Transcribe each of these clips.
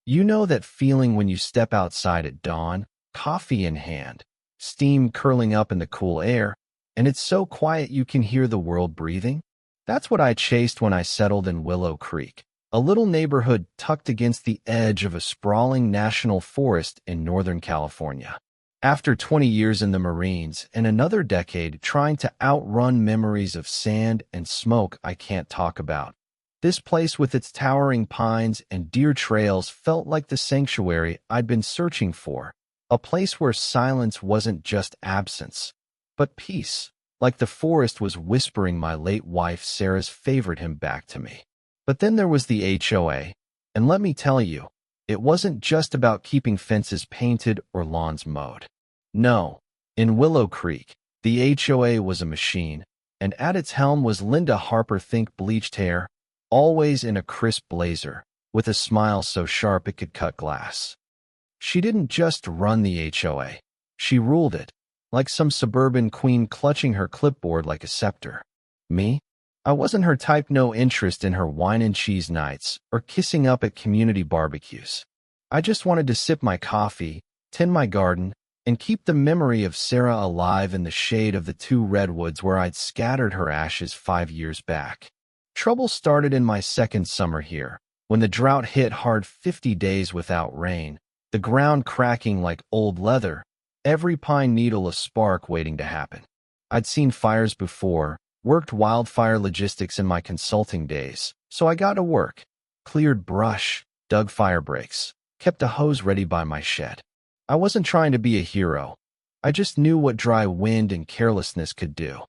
You know that feeling when you step outside at dawn, coffee in hand, steam curling up in the cool air, and it's so quiet you can hear the world breathing? That's what I chased when I settled in Willow Creek, a little neighborhood tucked against the edge of a sprawling national forest in Northern California. After 20 years in the Marines and another decade trying to outrun memories of sand and smoke I can't talk about, this place with its towering pines and deer trails felt like the sanctuary I'd been searching for, a place where silence wasn't just absence, but peace, like the forest was whispering my late wife Sarah's favorite hymn back to me. But then there was the HOA, and let me tell you, it wasn't just about keeping fences painted or lawns mowed. No, in Willow Creek, the HOA was a machine, and at its helm was Linda Harper, think bleached hair, always in a crisp blazer, with a smile so sharp it could cut glass. She didn't just run the HOA, she ruled it, like some suburban queen clutching her clipboard like a scepter. Me? I wasn't her type, no interest in her wine and cheese nights or kissing up at community barbecues. I just wanted to sip my coffee, tend my garden, and keep the memory of Sarah alive in the shade of the 2 redwoods where I'd scattered her ashes 5 years back. Trouble started in my second summer here, when the drought hit hard, 50 days without rain, the ground cracking like old leather, every pine needle a spark waiting to happen. I'd seen fires before, worked wildfire logistics in my consulting days, so I got to work, cleared brush, dug fire breaks, kept a hose ready by my shed. I wasn't trying to be a hero. I just knew what dry wind and carelessness could do.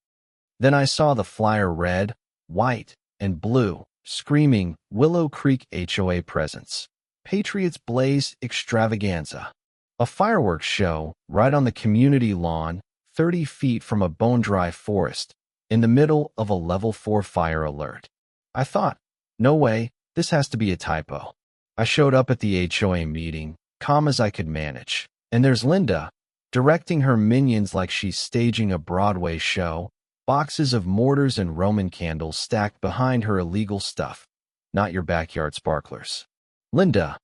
Then I saw the flyer red, white, and blue, screaming Willow Creek HOA presence. Patriots Blaze Extravaganza. A fireworks show right on the community lawn, 30 feet from a bone-dry forest, in the middle of a level 4 fire alert. I thought, no way, this has to be a typo. I showed up at the HOA meeting, calm as I could manage, and there's Linda, directing her minions like she's staging a Broadway show, boxes of mortars and Roman candles stacked behind her illegal stuff. Not your backyard sparklers. Linda,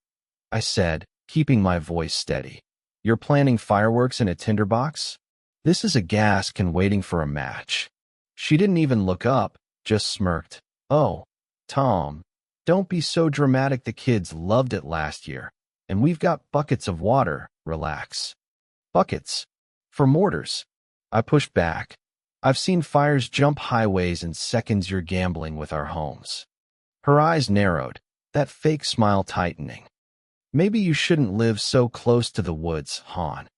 I said, keeping my voice steady. You're planning fireworks in a tinderbox? This is a gas can waiting for a match. She didn't even look up, just smirked. Oh, Tom, don't be so dramatic. The kids loved it last year, and we've got buckets of water. Relax. Buckets? For mortars? I pushed back. I've seen fires jump highways in seconds. You're gambling with our homes. Her eyes narrowed, that fake smile tightening. Maybe you shouldn't live so close to the woods, hon.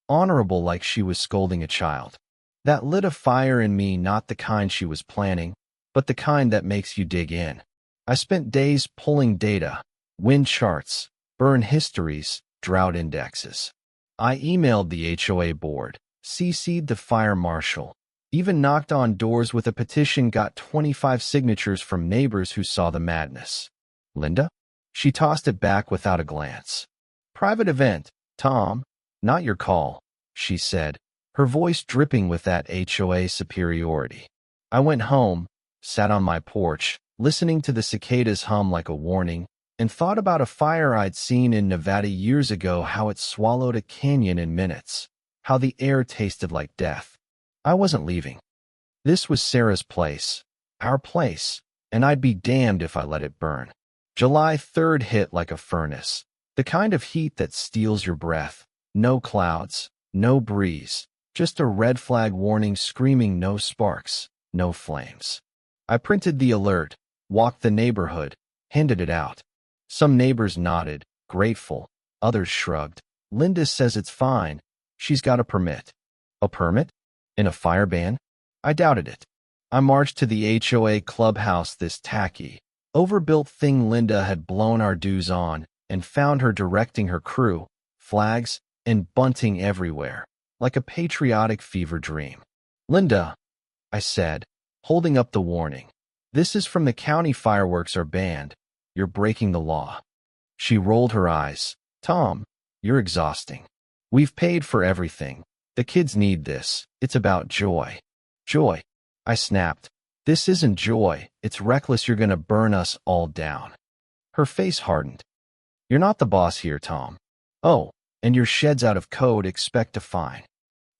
Honorable, like she was scolding a child. That lit a fire in me, not the kind she was planning, but the kind that makes you dig in. I spent days pulling data, wind charts, burn histories, drought indexes. I emailed the HOA board, CC'd the fire marshal, even knocked on doors with a petition, got 25 signatures from neighbors who saw the madness. Linda? She tossed it back without a glance. Private event, Tom, not your call, she said, her voice dripping with that HOA superiority. I went home, sat on my porch, listening to the cicadas hum like a warning, and thought about a fire I'd seen in Nevada years ago, how it swallowed a canyon in minutes, how the air tasted like death. I wasn't leaving. This was Sarah's place, our place, and I'd be damned if I let it burn. July 3rd hit like a furnace, the kind of heat that steals your breath. No clouds, no breeze, just a red flag warning screaming no sparks, no flames. I printed the alert, walked the neighborhood, handed it out. Some neighbors nodded, grateful. Others shrugged. Linda says it's fine. She's got a permit. A permit? In a fire ban? I doubted it. I marched to the HOA clubhouse, this tacky, overbuilt thing Linda had blown our dues on, and found her directing her crew, flags, and bunting everywhere, like a patriotic fever dream. Linda, I said, holding up the warning. This is from the county. Fireworks are banned. You're breaking the law. She rolled her eyes. Tom, you're exhausting. We've paid for everything. The kids need this. It's about joy. Joy, I snapped. This isn't joy. It's reckless. You're gonna burn us all down. Her face hardened. You're not the boss here, Tom. Oh, and your shed's out of code, expect a fine.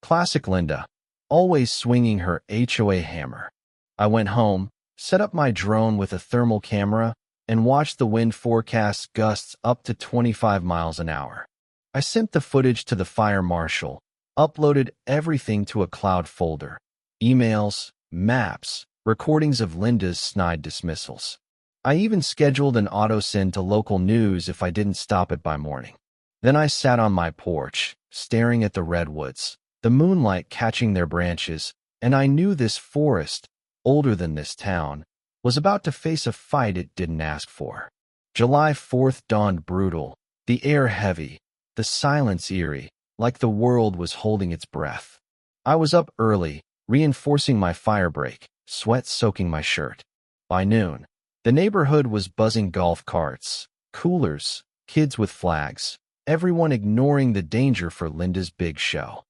Classic Linda, always swinging her HOA hammer. I went home, set up my drone with a thermal camera, and watched the wind forecast gusts up to 25 miles an hour. I sent the footage to the fire marshal, uploaded everything to a cloud folder. Emails, maps, recordings of Linda's snide dismissals. I even scheduled an auto-send to local news if I didn't stop it by morning. Then I sat on my porch, staring at the redwoods, the moonlight catching their branches, and I knew this forest, older than this town, was about to face a fight it didn't ask for. July 4th dawned brutal, the air heavy, the silence eerie, like the world was holding its breath. I was up early, reinforcing my fire break, sweat soaking my shirt. By noon, the neighborhood was buzzing golf carts, coolers, kids with flags, everyone ignoring the danger for Linda's big show.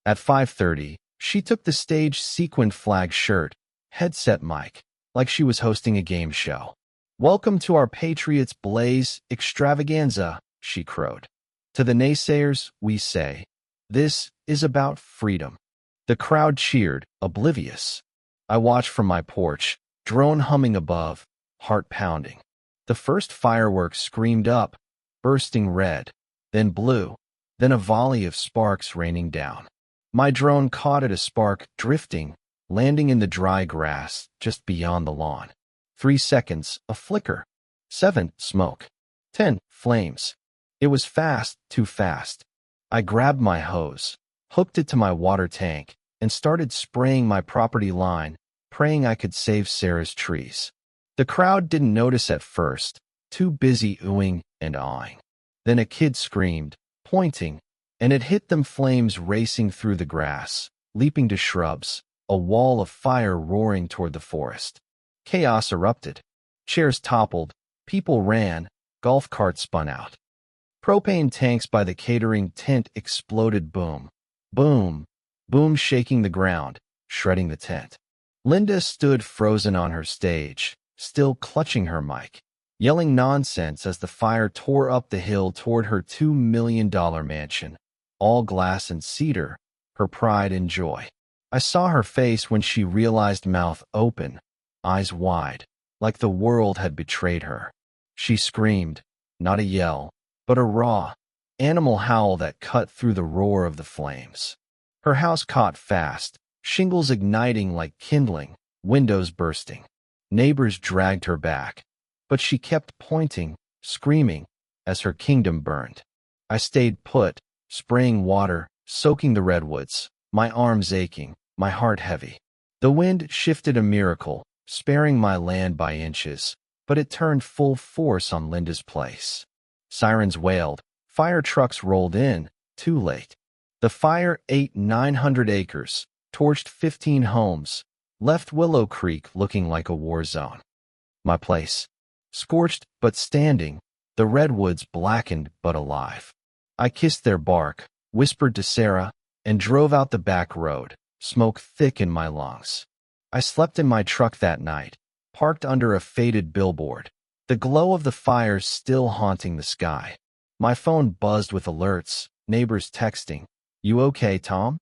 At 5:30, she took the stage sequined flag shirt, headset mic, like she was hosting a game show. "Welcome to our Patriots Blaze extravaganza," she crowed. To the naysayers, we say, this is about freedom. The crowd cheered, oblivious. I watched from my porch, drone humming above, heart pounding. The first fireworks screamed up, bursting red, then blue, then a volley of sparks raining down. My drone caught at a spark, drifting, landing in the dry grass just beyond the lawn. 3 seconds, a flicker. 7, smoke. 10, flames. It was fast, too fast. I grabbed my hose, hooked it to my water tank, and started spraying my property line, praying I could save Sarah's trees. The crowd didn't notice at first, too busy oohing and awing. Then a kid screamed, pointing, and it hit them, flames racing through the grass, leaping to shrubs, a wall of fire roaring toward the forest. Chaos erupted. Chairs toppled, people ran, golf carts spun out. Propane tanks by the catering tent exploded, boom, boom, boom, shaking the ground, shredding the tent. Linda stood frozen on her stage, still clutching her mic, yelling nonsense as the fire tore up the hill toward her $2 million mansion, all glass and cedar, her pride and joy. I saw her face when she realized, mouth open, eyes wide, like the world had betrayed her. She screamed, not a yell, but a raw, animal howl that cut through the roar of the flames. Her house caught fast, shingles igniting like kindling, windows bursting. Neighbors dragged her back, but she kept pointing, screaming, as her kingdom burned. I stayed put, spraying water, soaking the redwoods, my arms aching, my heart heavy. The wind shifted a miracle, sparing my land by inches, but it turned full force on Linda's place. Sirens wailed, fire trucks rolled in, too late. The fire ate 900 acres, torched 15 homes, left Willow Creek looking like a war zone. My place, scorched but standing, the redwoods blackened but alive. I kissed their bark, whispered to Sarah, and drove out the back road, smoke thick in my lungs. I slept in my truck that night, parked under a faded billboard, the glow of the fire still haunting the sky. My phone buzzed with alerts, neighbors texting, "You okay, Tom?"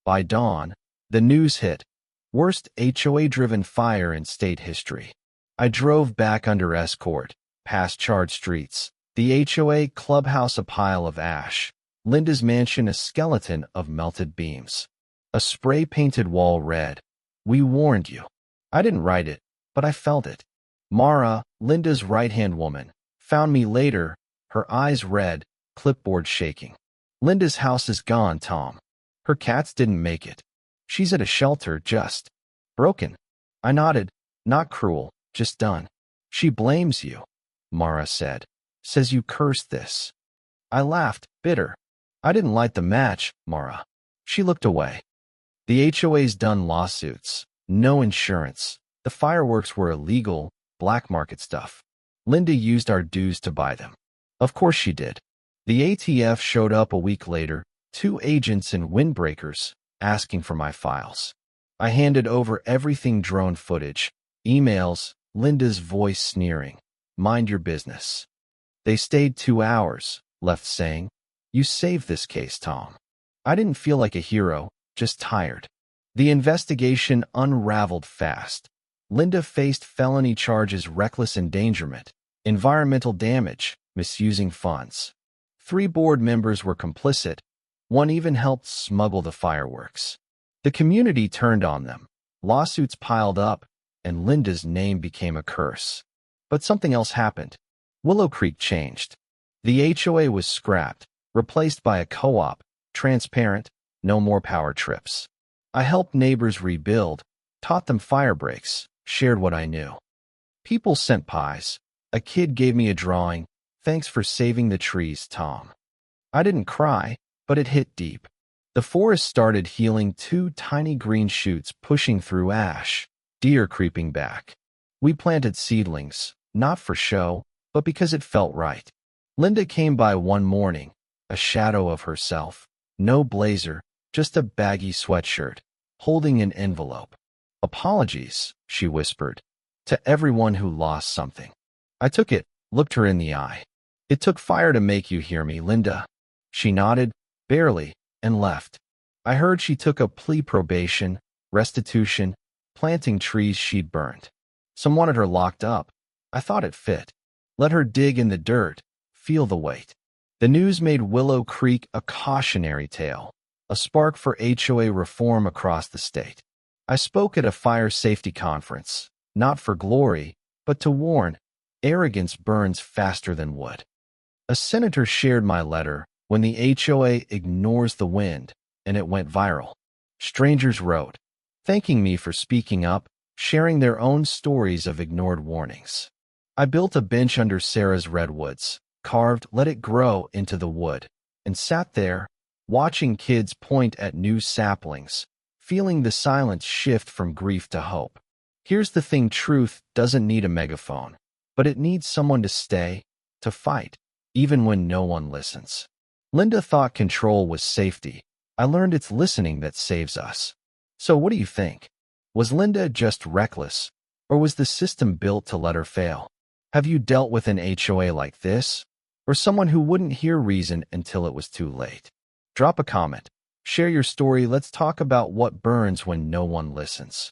By dawn, the news hit. Worst HOA-driven fire in state history. I drove back under escort, past charred streets, the HOA clubhouse a pile of ash, Linda's mansion a skeleton of melted beams. A spray-painted wall read, "We warned you." I didn't write it, but I felt it. Mara, Linda's right-hand woman, found me later, her eyes red, clipboard shaking. "Linda's house is gone, Tom. Her cats didn't make it. She's at a shelter, just broken." I nodded, not cruel, just done. "She blames you," Mara said. "Says you cursed this." I laughed, bitter. "I didn't light the match, Mara." She looked away. "The HOA's done lawsuits. No insurance. The fireworks were illegal, black market stuff. Linda used our dues to buy them." Of course she did. The ATF showed up a week later, 2 agents in windbreakers, asking for my files. I handed over everything, drone footage, emails, Linda's voice sneering, "Mind your business." They stayed 2 hours, left saying, "You saved this case, Tom." I didn't feel like a hero, just tired. The investigation unraveled fast. Linda faced felony charges: reckless endangerment, environmental damage, misusing funds. 3 board members were complicit. One even helped smuggle the fireworks. The community turned on them. Lawsuits piled up, and Linda's name became a curse. But something else happened. Willow Creek changed. The HOA was scrapped, replaced by a co-op, transparent, no more power trips. I helped neighbors rebuild, taught them fire breaks, shared what I knew. People sent pies. A kid gave me a drawing. "Thanks for saving the trees, Tom." I didn't cry, but it hit deep. The forest started healing, 2 tiny green shoots pushing through ash, deer creeping back. We planted seedlings, not for show, but because it felt right. Linda came by one morning, a shadow of herself. No blazer, just a baggy sweatshirt, holding an envelope. "Apologies," she whispered, "to everyone who lost something." I took it, looked her in the eye. "It took fire to make you hear me, Linda." She nodded, barely, and left. I heard she took a plea: probation, restitution, planting trees she'd burned. Some wanted her locked up. I thought it fit. Let her dig in the dirt, feel the weight. The news made Willow Creek a cautionary tale, a spark for HOA reform across the state. I spoke at a fire safety conference, not for glory, but to warn: arrogance burns faster than wood. A senator shared my letter: "When the HOA ignores the wind," and it went viral. Strangers wrote, thanking me for speaking up, sharing their own stories of ignored warnings. I built a bench under Sarah's redwoods, carved "Let it grow" into the wood, and sat there, watching kids point at new saplings, feeling the silence shift from grief to hope. Here's the thing: truth doesn't need a megaphone, but it needs someone to stay, to fight, even when no one listens. Linda thought control was safety. I learned it's listening that saves us. So what do you think? Was Linda just reckless, or was the system built to let her fail? Have you dealt with an HOA like this, or someone who wouldn't hear reason until it was too late? Drop a comment. Share your story. Let's talk about what burns when no one listens.